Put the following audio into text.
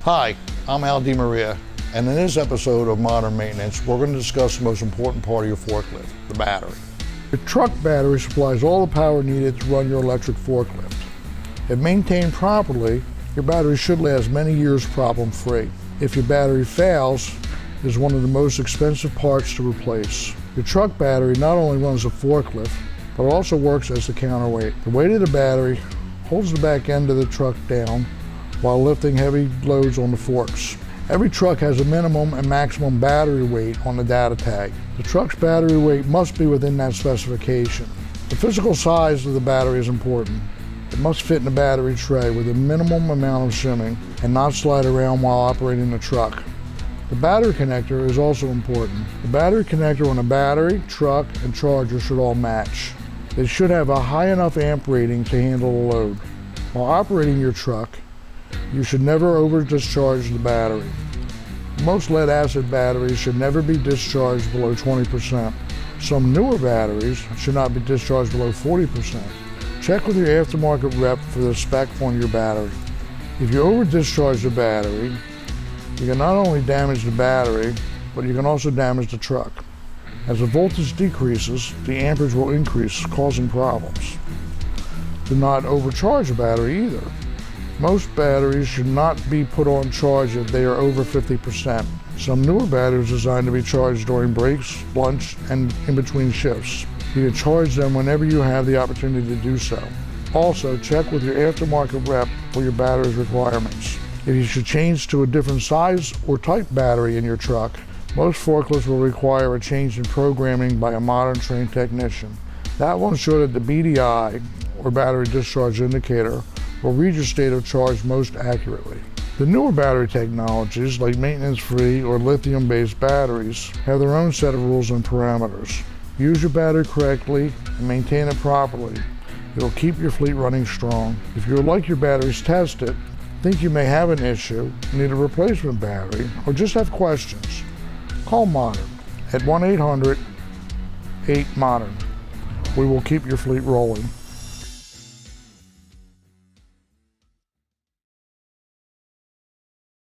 Hi, I'm Al DiMaria, and in this episode of Modern Maintenance, we're going to discuss the most important part of your forklift, the battery. Your truck battery supplies all the power needed to run your electric forklift. If maintained properly, your battery should last many years problem-free. If your battery fails, it is one of the most expensive parts to replace. Your truck battery not only runs the forklift, but also works as the counterweight. The weight of the battery holds the back end of the truck down while lifting heavy loads on the forks. Every truck has a minimum and maximum battery weight on the data tag. The truck's battery weight must be within that specification. The physical size of the battery is important. It must fit in the battery tray with a minimum amount of shimming and not slide around while operating the truck. The battery connector is also important. The battery connector on a battery, truck, and charger should all match. They should have a high enough amp rating to handle the load. While operating your truck, you should never over-discharge the battery. Most lead-acid batteries should never be discharged below 20%. Some newer batteries should not be discharged below 40%. Check with your aftermarket rep for the spec on your battery. If you over-discharge the battery, you can not only damage the battery, but you can also damage the truck. As the voltage decreases, the amperage will increase, causing problems. Do not overcharge the battery either. Most batteries should not be put on charge if they are over 50%. Some newer batteries are designed to be charged during breaks, lunch, and in between shifts. You can charge them whenever you have the opportunity to do so. Also, check with your aftermarket rep for your battery's requirements. If you should change to a different size or type battery in your truck, most forklifts will require a change in programming by a modern trained technician. That will ensure that the BDI, or battery discharge indicator, will read your state of charge most accurately. The newer battery technologies, like maintenance-free or lithium-based batteries, have their own set of rules and parameters. Use your battery correctly and maintain it properly. It will keep your fleet running strong. If you would like your batteries tested, think you may have an issue, need a replacement battery, or just have questions, call Modern at 1-800-8-MODERN. We will keep your fleet rolling.